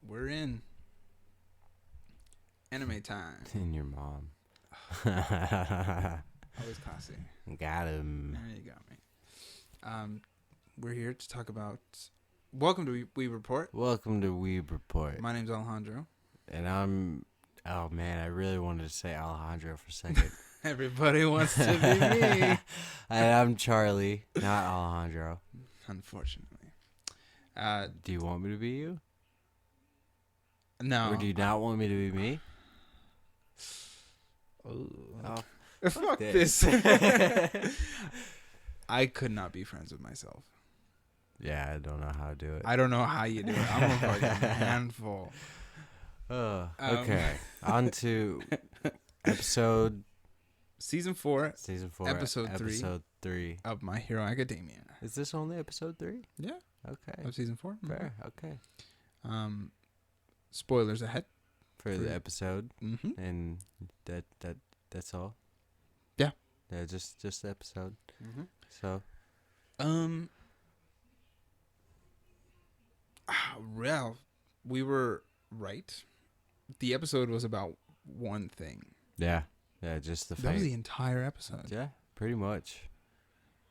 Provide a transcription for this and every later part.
We're in anime time. And your mom. Always classy. Got him. There you got me. We're here to talk about. Welcome to Weeb Report. Welcome to Weeb Report. My name's Alejandro. And I'm. Oh man, I really wanted to say Alejandro for a second. Everybody wants to be me. And I'm Charlie, not Alejandro. Unfortunately. Do you want me to be you? No. Or do you not want me to be me? Oh. Oh, Fuck this. this. I could not be friends with myself. Yeah, I don't know how to do it. I don't know how you do it. I'm a fucking handful. Okay. On to episode... Season 4 Episode Episode 3 of My Hero Academia. Is this only episode 3? Yeah. Okay. Of Season 4. Fair. Okay. Spoilers ahead. For the episode. Mm-hmm. And that's all. Yeah. Yeah, just the episode. Mm-hmm. So. Well, we were right. The episode was about one thing. Yeah. Yeah, just the fight. That was the entire episode. Yeah, pretty much.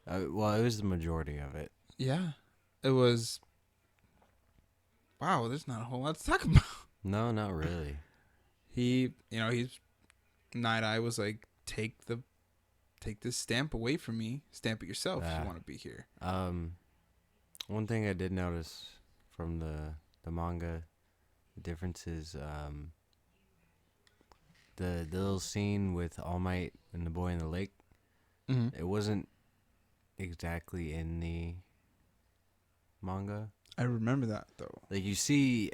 Well, it was the majority of it. Yeah. It was... Wow, there's not a whole lot to talk about. No, not really. He's... Night Eye was like, take this stamp away from me. Stamp it yourself if you want to be here. One thing I did notice from the manga, the difference is the little scene with All Might and the boy in the lake. Mm-hmm. It wasn't exactly in the manga. I remember that, though. Like, you see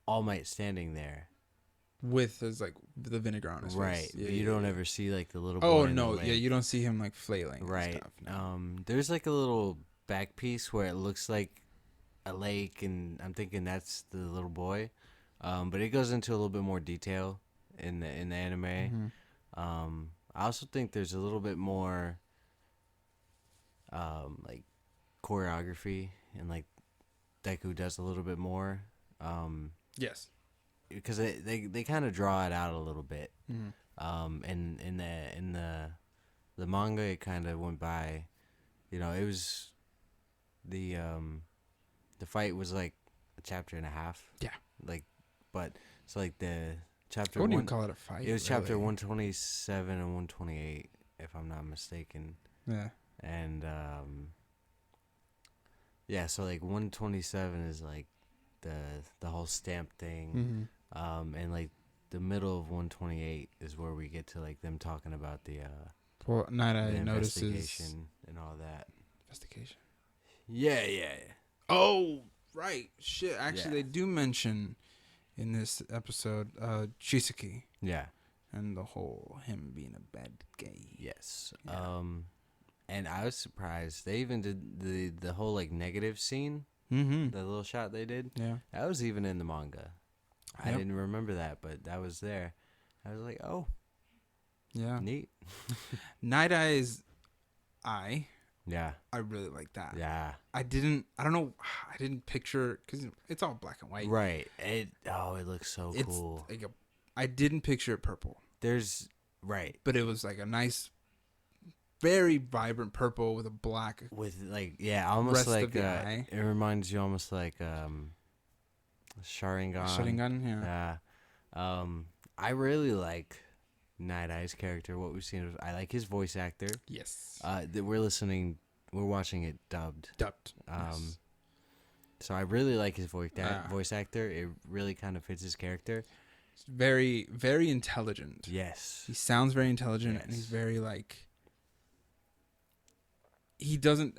All Might standing there. With his, like, the vinegar on his right, face. but you don't ever see, like, the little boy Oh, in no. the lake. Yeah, you don't see him, like, flailing. Right. And stuff, no. There's, like, a little back piece where it looks like a lake, and I'm thinking that's the little boy. But it goes into a little bit more detail in the anime. Mm-hmm. I also think there's a little bit more like choreography, and like Deku does a little bit more. Yes. Because they kind of draw it out a little bit. Mm-hmm. And in the manga, it kind of went by. It was the fight was like a chapter and a half. Yeah. Like, but it's like the chapter. I wouldn't even call it a fight. It was chapter really. 127 and 128, if I'm not mistaken. Yeah. And yeah, so like 127 is like the whole stamp thing. Mm-hmm. And like the middle of 128 is where we get to like them talking about the Well, Night Eye the notices investigation and all that. investigation. Yeah. Oh, right. Shit. Actually, Yeah. they do mention in this episode Chisaki Yeah. and the whole him being a bad guy. Yes. Yeah. And I was surprised they even did the whole like negative scene, Mm-hmm. the little shot they did. Yeah. That was even in the manga. I Yep. didn't remember that, but that was there. I was like, oh, Yeah. neat. Night Eye's eye. Yeah. I really like that. Yeah. I don't know. I didn't picture, because it's all black and white. Right. It looks so It's cool. like I didn't picture it purple, Right. but it was like a nice, very vibrant purple with a black. With like, yeah, almost Rest of like the eye. it reminds you almost like Sharingan. Sharingan, yeah. I really like Night Eye's character. What we've seen, I like his voice actor. Yes. We're watching it dubbed. Dubbed. Yes. So I really like his voice actor. It really kind of fits his character. It's very, very intelligent. Yes. He sounds very intelligent, and he's very like. He doesn't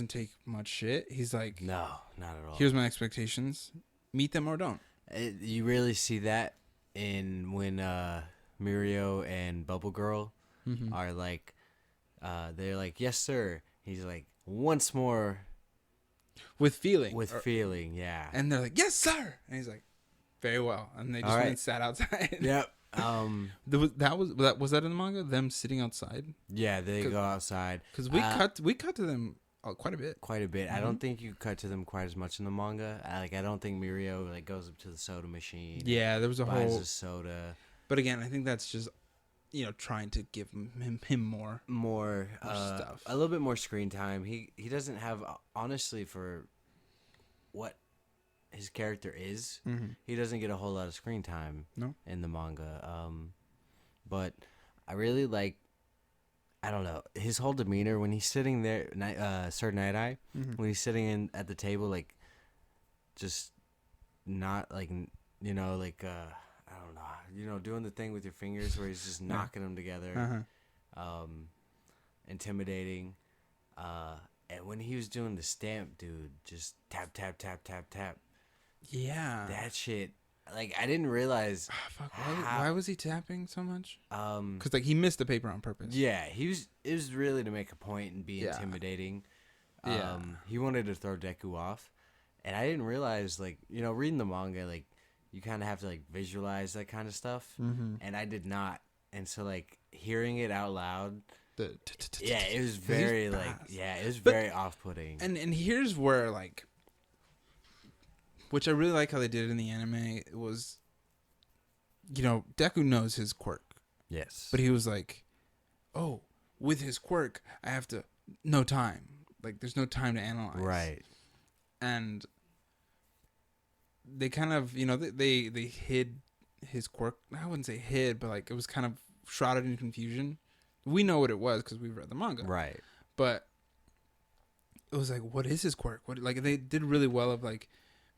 take much shit. He's like, No, not at all. here's my expectations. Meet them or don't. You really see that in when Mirio and Bubble Girl Mm-hmm. are like, they're like, yes, sir. He's like, once more. With feeling. Feeling, yeah. And they're like, yes, sir. And he's like, very well. And they just All went right. and sat outside. Yep. Was that in the manga? Them sitting outside? Yeah, they go outside. Because we cut to them quite a bit. Quite a bit. I don't think you cut to them quite as much in the manga. I don't think Mirio like goes up to the soda machine. Yeah, there was a buys whole a soda. But again, I think that's just trying to give him more stuff, a little bit more screen time. He doesn't have, honestly, for what his character is, he doesn't get a whole lot of screen time. In the manga. But I really like, I don't know, his whole demeanor when he's sitting there, Sir Night-Eye, when he's sitting at the table, like, just not, like, I don't know, doing the thing with your fingers where he's just knocking them together, intimidating. And when he was doing the stamp, dude, just tap, tap, tap, tap, tap. Yeah. That shit. Like, I didn't realize. Why was he tapping so much? Because, Like, he missed the paper on purpose. Yeah, it was really to make a point and be intimidating. He wanted to throw Deku off. And I didn't realize, like, reading the manga, like, you kind of have to, like, visualize that kind of stuff. And I did not. And so, like, hearing it out loud, it was very, like, it was very off-putting. And here's where, like, which I really like how they did it in the anime. It was, Deku knows his quirk. Yes. But he was like, oh, with his quirk, I have to, no time. Like, there's no time to analyze. Right. And they kind of, they hid his quirk. I wouldn't say hid, but, like, it was kind of shrouded in confusion. We know what it was because we've read the manga. Right. But it was like, what is his quirk? Like, they did really well of, like,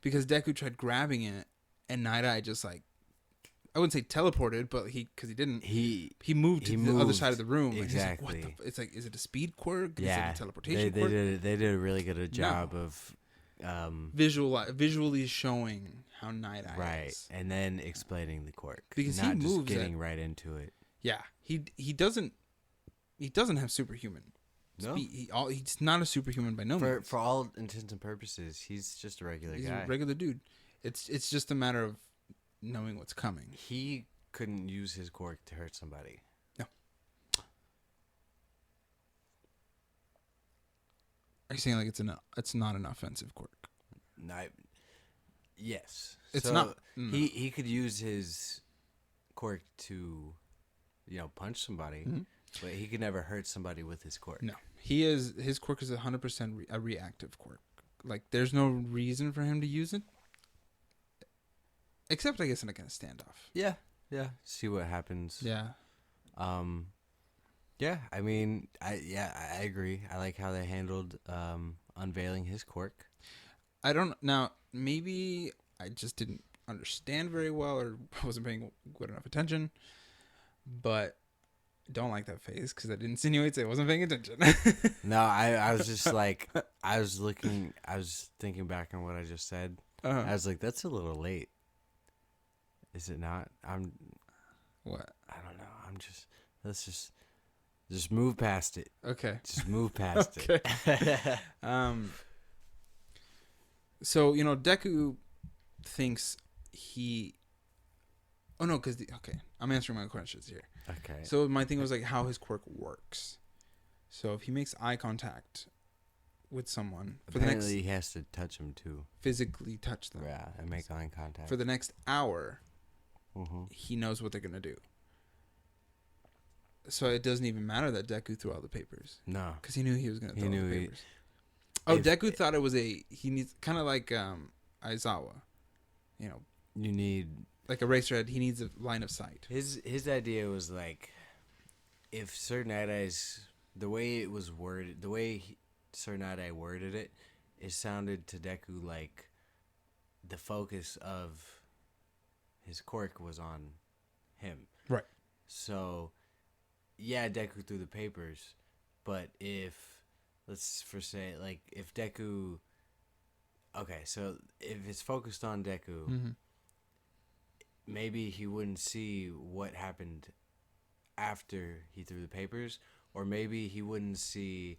because Deku tried grabbing it, and Night-Eye just, like, I wouldn't say teleported, but because he didn't. He moved to the other side of the room. Exactly. Like, it's like, is it a speed quirk? Yeah. Is it a teleportation quirk? They did a really good job of visually showing how Night-Eye is. And then explaining the quirk. Because not he just moves getting right into it. Yeah. He doesn't have superhuman speed. He's not a superhuman by no means. For all intents and purposes, he's just a regular guy. He's a regular dude. It's just a matter of knowing what's coming. He couldn't use his quirk to hurt somebody. No. Are you saying like it's not an offensive quirk? No. Yes. It's not. No. He could use his quirk to, punch somebody, but he could never hurt somebody with his quirk. No. His quirk is 100% a reactive quirk. Like, there's no reason for him to use it. Except, I guess, in a kind of standoff. Yeah. See what happens. Yeah. Yeah, I mean, I agree. I like how they handled unveiling his quirk. Now, maybe I just didn't understand very well or wasn't paying good enough attention, but I don't like that face because that insinuates I wasn't paying attention. No, I was just like, I was thinking back on what I just said. I was like, that's a little late. Is it not? What? I don't know. Let's just move past it. Okay. Just move past it. So, Deku thinks I'm answering my questions here. Okay. So my thing was like how his quirk works. So if he makes eye contact with someone apparently he has to touch them too. Physically touch them. Yeah, and make eye contact. For the next hour, he knows what they're going to do. So it doesn't even matter that Deku threw all the papers. No. Because he knew he was going to throw all the papers. Deku thought it was he needs, kind of like Aizawa. You need... Like Eraserhead, he needs a line of sight. His idea was like, if Sir Night-Eye's... The way it was worded, Sir Night-Eye worded it, it sounded to Deku like the focus of his quirk was on him. Right. So, yeah, Deku threw the papers, but if Deku... Okay, so if it's focused on Deku, maybe he wouldn't see what happened after he threw the papers, or maybe he wouldn't see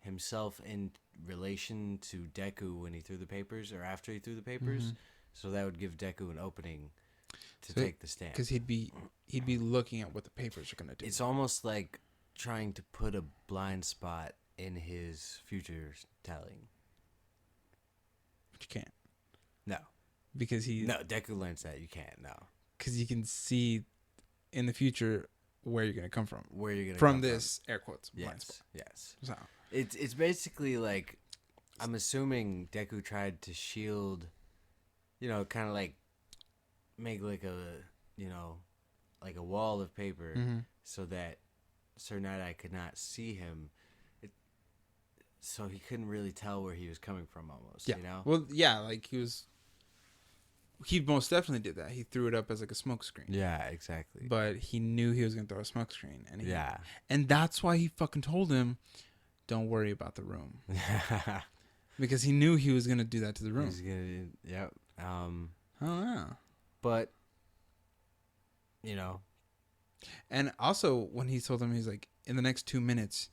himself in relation to Deku when he threw the papers or after he threw the papers. So that would give Deku an opening to take the stand. Because he'd be looking at what the papers are going to do. It's almost like trying to put a blind spot in his future telling. But you can't. No. Because Deku learns that you can't. No. Because you can see in the future where you're gonna come from. Where you're gonna from come this air quotes blind Yes. spot. Yes. So It's basically like, I'm assuming Deku tried to shield, kind of like make like a, like a wall of paper so that Sir Night-Eye could not see him. So he couldn't really tell where he was coming from almost, Well, yeah, like he most definitely did that. He threw it up as like a smoke screen. Yeah, exactly. But he knew he was going to throw a smoke screen. And and that's why he fucking told him, don't worry about the room. Because he knew he was going to do that to the room. He's going to, yep. Oh, yeah. But, And also, when he told him, he's like, in the next 2 minutes,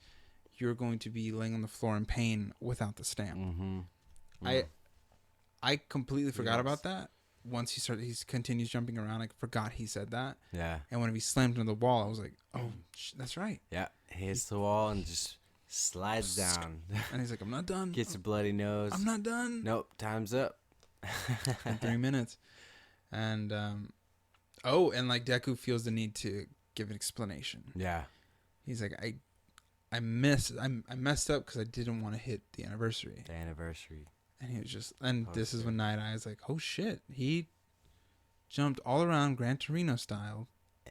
you're going to be laying on the floor in pain without the stamp. I completely forgot about that. Once he continues jumping around, I forgot he said that. Yeah. And when he slammed into the wall, I was like, oh, that's right. Yeah. He hits the wall and just slides down. And he's like, I'm not done. Gets a bloody nose. I'm not done. Nope. Time's up. In 3 minutes. And, and like Deku feels the need to give an explanation. Yeah. He's like, I messed up because I didn't want to hit the anniversary. And he was just, this is when Night-Eye is like, oh shit, he jumped all around Gran Torino style.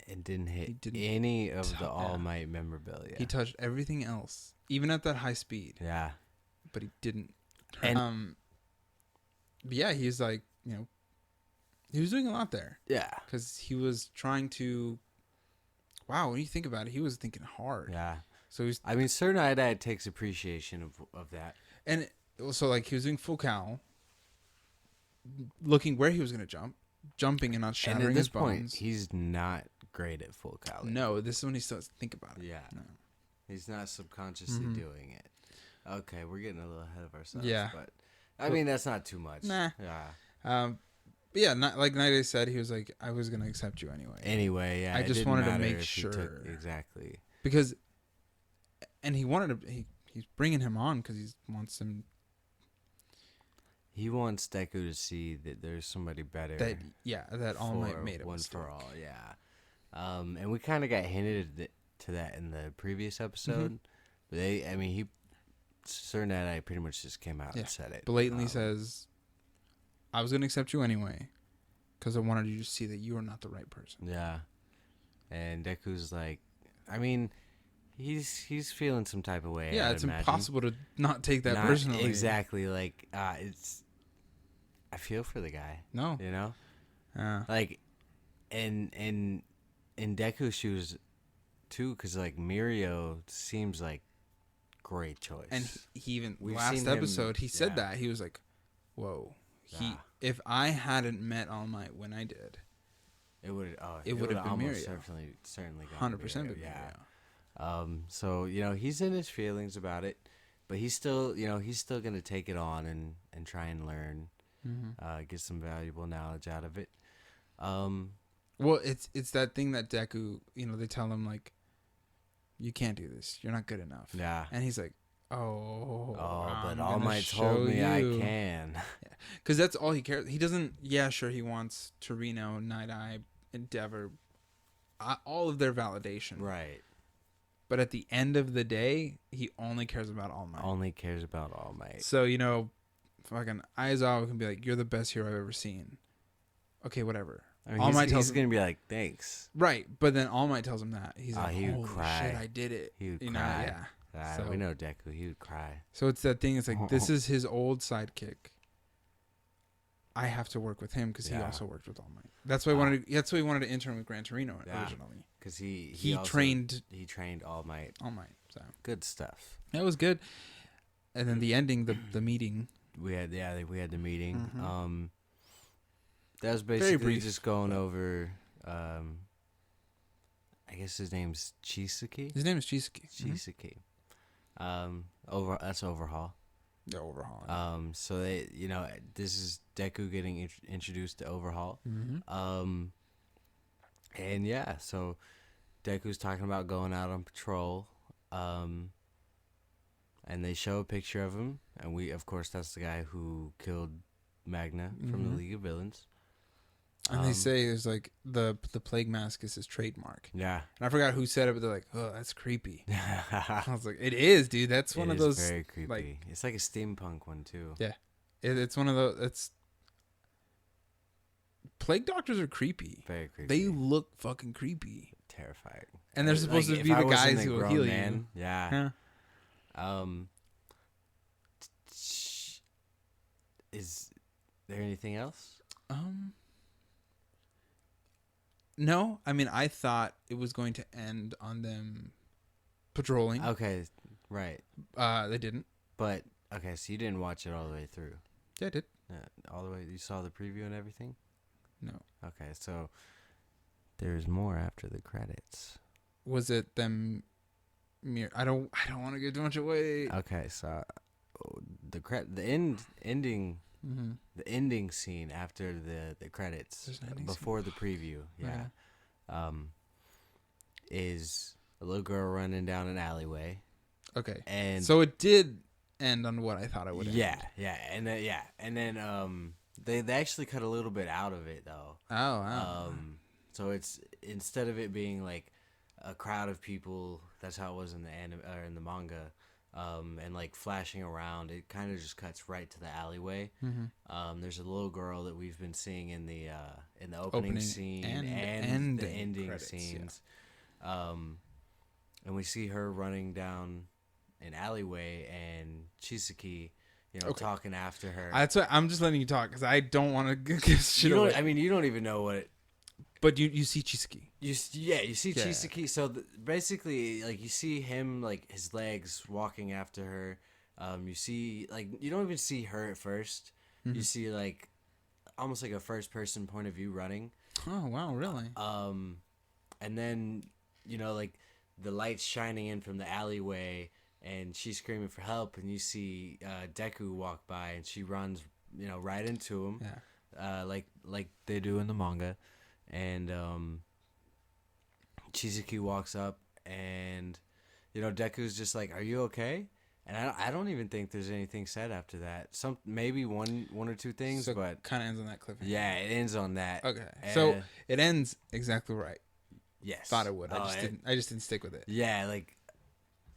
And didn't hit any of the All Might memorabilia. He touched everything else, even at that high speed. Yeah. But he didn't. But yeah, he was like, he was doing a lot there. Yeah. Because he was trying to, when you think about it, he was thinking hard. Yeah. So he's, Sir Night-Eye takes appreciation of that. And so like he was doing full cow, looking where he was going to jump, jumping and not shattering his bones. Point, he's not great at full cow. No, this is when he starts to think about it. Yeah. No. He's not subconsciously doing it. Okay, we're getting a little ahead of ourselves. Yeah. But that's not too much. Nah. Yeah. But yeah, like Night-Eye said, he was like, I was going to accept you anyway. Anyway, yeah. I just wanted to make sure. Exactly. Because, and he wanted to, he's bringing him on because he wants him. He wants Deku to see that there's somebody better. That All Might made a one mistake. for all, yeah. And we kind of got hinted to that in the previous episode. But Sir Night-Eye pretty much just came out and said it. Blatantly says, I was going to accept you anyway because I wanted you to see that you are not the right person. Yeah. And Deku's like, he's feeling some type of way. Yeah, it's impossible to not take that personally. Exactly. Like, I feel for the guy. No. Like, and in Deku's shoes, too, because, like, Mirio seems like great choice. And he even, last episode, he said that. He was like, whoa. If I hadn't met All Might when I did, it would have been Mirio. Certainly 100% been Mirio. Yeah. So, he's in his feelings about it, but he's still going to take it on and try and learn, get some valuable knowledge out of it. Well, it's that thing that Deku, they tell him, like, you can't do this. You're not good enough. Yeah. And he's like, but All Might told me I can. Because that's all he cares. He doesn't, sure, he wants Torino, Night-Eye, Endeavor, all of their validation. Right. But at the end of the day, he only cares about All Might. Only cares about All Might. So, fucking Aizawa can be like, you're the best hero I've ever seen. Okay, whatever. All Might he's going to be like, thanks. Right. But then All Might tells him that. He's like, he would holy cry. shit, I did it. He would cry. Yeah. So, we know Deku. He would cry. So it's that thing. It's like, this is his old sidekick. I have to work with him because he also worked with All Might. That's why he wanted to intern with Gran Torino originally. Because he trained All Might. All Might. So good stuff. That was good. And then the ending, the meeting. We had the meeting. That was basically just going over. I guess his name's Chisaki. His name is Chisaki. Chisaki. That's Overhaul. The Overhaul. So they, this is Deku getting introduced to Overhaul. And yeah, so Deku's talking about going out on patrol. And And they show a picture of him, and of course, that's the guy who killed Magna from the League of Villains. And they say it's like the plague mask is his trademark. Yeah. And I forgot who said it, but they're like, "Oh, that's creepy." I was like, "It is, dude. That's one of those very creepy. Like, it's like a steampunk one too." Yeah, it's one of those. It's plague doctors are creepy. Very creepy. They look fucking creepy, terrifying. And they're supposed to be the guys who will heal you. Yeah. Is there anything else? No. I mean, I thought it was going to end on them patrolling. Okay, right. They didn't. But okay, so you didn't watch it all the way through. Yeah, I did. All the way. You saw the preview and everything. No. Okay, so there's more after the credits. Was it them? I don't want to give too much away. Okay, so the ending. Mm-hmm. The ending scene after the credits before the preview, is a little girl running down an alleyway. Okay, and so it did end on what I thought it would end. And then they actually cut a little bit out of it though. Oh wow. So it's instead of it being like a crowd of people, that's how it was in the anime or in the manga. And like flashing around, it kind of just cuts right to the alleyway. Mm-hmm. There's a little girl that we've been seeing in the opening scene and the ending credits, scenes. Yeah. And we see her running down an alleyway, and Chisaki, talking after her. That's why I'm just letting you talk because I don't want to give shit away. I mean, you don't even know what it. But you see Chisaki. You see Chisaki. So basically, like, you see him, like, his legs walking after her. You see, like, you don't even see her at first. Mm-hmm. You see, like, almost like a first-person point of view running. Oh, wow, really? And then, like, the light's shining in from the alleyway, and she's screaming for help, and you see Deku walk by, and she runs, right into him. Yeah. Like they do in the manga. And Chisaki walks up, and Deku's just like, "Are you okay?" And I don't even think there's anything said after that. Maybe one or two things, so but kind of ends on that cliffhanger. Yeah, it ends on that. Okay, so it ends exactly right. Yes, thought it would. I just didn't stick with it. Yeah, like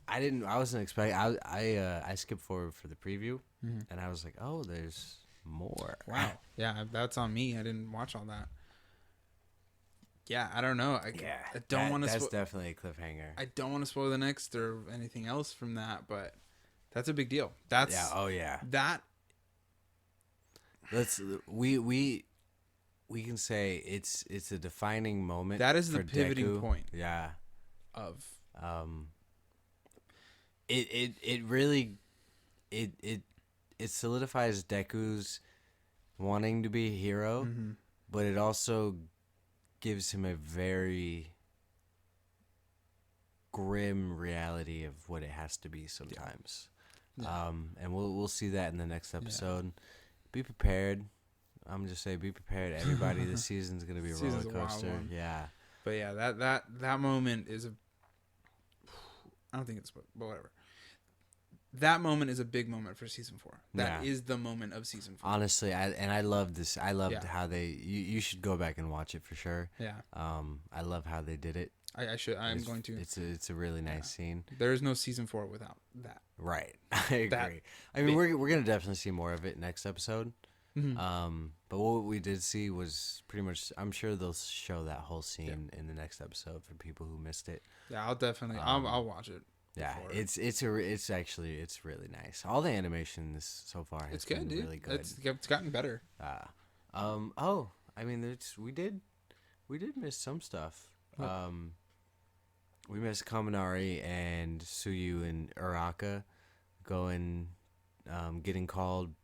I wasn't expecting. I skipped forward for the preview, and I was like, "Oh, there's more." Wow. Yeah, that's on me. I didn't watch all that. Yeah, I don't know. I don't want to. That's definitely a cliffhanger. I don't want to spoil the next or anything else from that, but that's a big deal. That's that. We can say it's a defining moment. That is the pivoting Deku. point. Yeah. Of it really solidifies Deku's wanting to be a hero, but it also gives him a very grim reality of what it has to be sometimes. Yeah. And we'll see that in the next episode. Yeah. Be prepared. I'm just saying, be prepared. Everybody, this season's gonna be a roller coaster. Yeah. But yeah, that moment is I don't think it's, but whatever. That moment is a big moment for season 4. That is the moment of season 4. Honestly, I love this. I loved how they. You should go back and watch it for sure. Yeah. I love how they did it. I should. I'm going to. It's a really nice scene. There is no season 4 without that. Right. I agree. I mean, we're gonna definitely see more of it next episode. Mm-hmm. But what we did see was pretty much. I'm sure they'll show that whole scene in the next episode for people who missed it. Yeah, I'll definitely. I'll watch it. Yeah, it's really nice. All the animation so far has been really good. It's gotten better. I mean, we did miss some stuff. What? We missed Kaminari and Suyu and Uraka getting called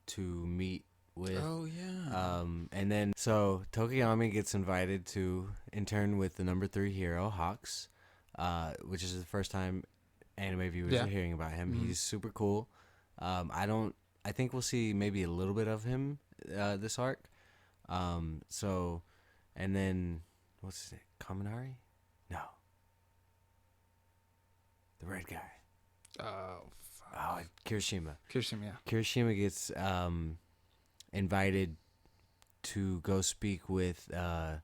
to meet with. Oh yeah. And then so Tokiyami gets invited to intern with the number 3 hero Hawks, which is the first time anime viewers are hearing about him. Mm-hmm. He's super cool. I think we'll see maybe a little bit of him this arc. So, and then what's his name? Kaminari? No. The red guy. Oh Kirishima. Kirishima, yeah. Kirishima gets invited to go speak with the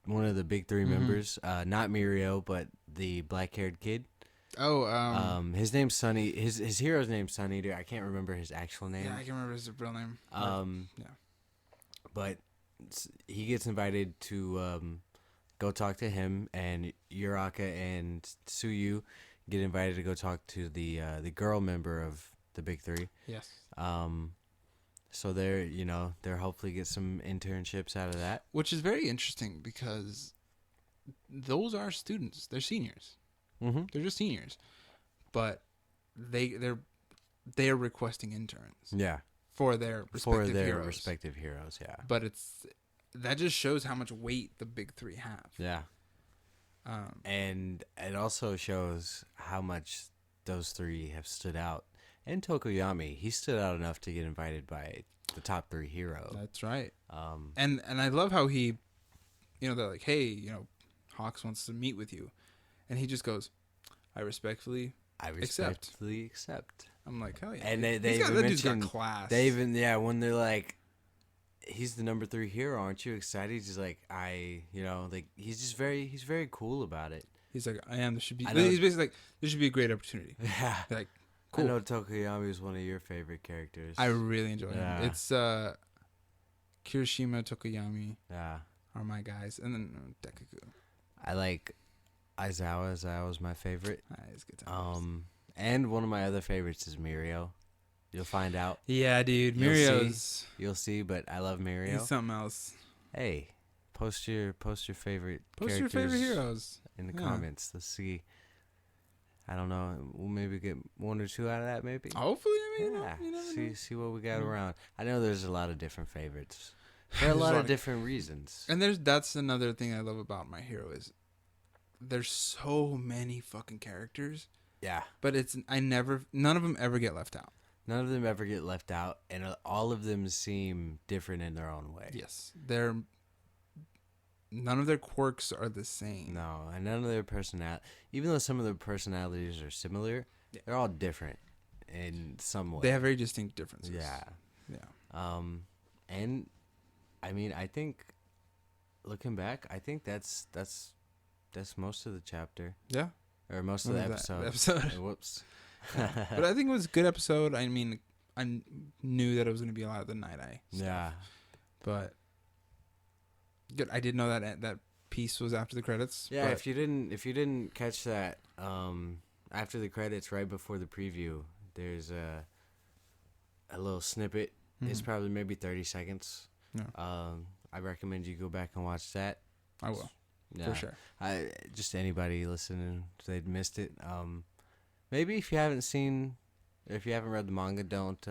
one of the big three members, not Mirio, but the black-haired kid. Oh, his name's Sunny. His hero's name's Sun Eater. I can't remember his actual name. Yeah, I can remember his real name. Yeah. But he gets invited to go talk to him, and Uraka and Tsuyu get invited to go talk to the girl member of the big three. Yes. So they're hopefully get some internships out of that, which is very interesting because those are students. They're seniors. Mm-hmm. They're just seniors, but they're requesting interns. Yeah. For their respective heroes. Yeah. But that just shows how much weight the big three have. Yeah. And it also shows how much those three have stood out. And Tokoyami, he stood out enough to get invited by the top three hero. That's right. And I love how he, they're like, hey, Hawks wants to meet with you, and he just goes, I respectfully accept. I'm like, hell yeah. And they even mentioned class. They even when they're like, he's the number 3 hero, aren't you excited? He's just like, he's very cool about it. He's like, I am. He's basically like, this should be a great opportunity. Yeah. Like, cool. I know Tokoyami is one of your favorite characters. I really enjoy him. It's Kirishima, Tokoyami. Yeah. Are my guys, and then Deku. I like Aizawa. Aizawa's my favorite. It's good times. And one of my other favorites is Mirio. You'll find out. Yeah, dude. Mirio's. You'll see, but I love Mirio. He's something else. Hey, post your favorite characters your favorite heroes in the comments. Let's see. I don't know. We'll maybe get 1 or 2 out of that, maybe. Hopefully, you never know. See what we got around. I know there's a lot of different favorites for a lot of different reasons. And that's another thing I love about My Hero is there's so many fucking characters. Yeah. But none of them ever get left out. None of them ever get left out, and all of them seem different in their own way. Yes. None of their quirks are the same. No, and none of their personality, even though some of their personalities are similar, they're all different in some way. They have very distinct differences. Yeah. Yeah. And I mean, I think looking back, I think that's most of the chapter. Yeah. Or most of the episode. Whoops. Yeah. But I think it was a good episode. I mean, I knew that it was going to be a lot of the Night Eye stuff. Yeah. But good. I didn't know that piece was after the credits. Yeah, if you didn't catch that, after the credits, right before the preview, there's a little snippet. Mm-hmm. It's probably maybe 30 seconds. Yeah. I recommend you go back and watch that. I will. Yeah. For sure. Just anybody listening, if they'd missed it. Maybe if you haven't read the manga, don't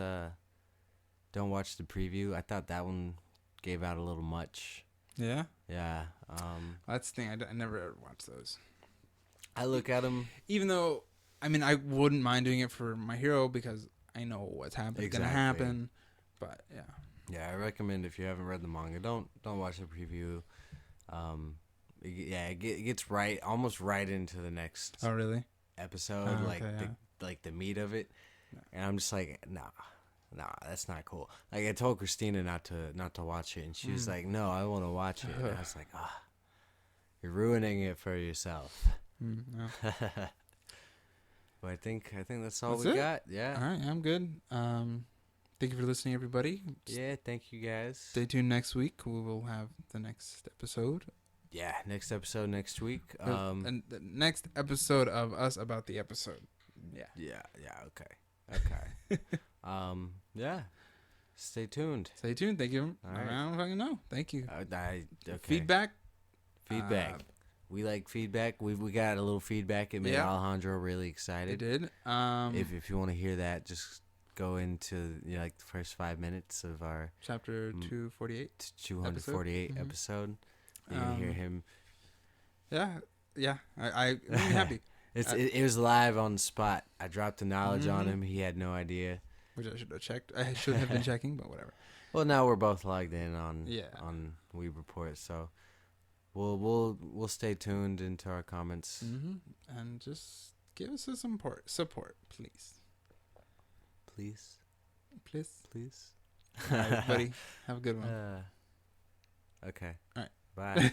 watch the preview. I thought that one gave out a little much. Yeah? Yeah. That's the thing. I never ever watched those. I look at them. Even though, I mean, I wouldn't mind doing it for My Hero because I know what's going to happen. But, yeah. Yeah, I recommend if you haven't read the manga, don't watch the preview. It gets almost right into the next. Oh, really? Episode, like the meat of it. No. And I'm just like, nah, that's not cool. Like, I told Christina not to watch it, and she was like, no, I want to watch it. And I was like, you're ruining it for yourself. No. But I think that's all we got. Yeah. All right, I'm good. Thank you for listening, everybody. Yeah, thank you guys. Stay tuned next week. We will have the next episode. Yeah, next episode next week. And the next episode of us about the episode. Yeah. Yeah, okay. Yeah. Stay tuned. Thank you. All right. I don't fucking know. Thank you. Okay. Feedback. We like feedback. We got a little feedback. It made Alejandro really excited. It did. If you want to hear that, just go into like the first 5 minutes of our chapter 248 episode. You can hear him. Yeah. I'm really happy. It was live on the spot. I dropped the knowledge on him. He had no idea. Which I should have checked. I should have been checking, but whatever. Well, now we're both logged in on Weeb Report, so we'll stay tuned into our comments. Mm-hmm. And just Give us some support, please. Please. All right, buddy. Have a good one. Okay. All right. Bye.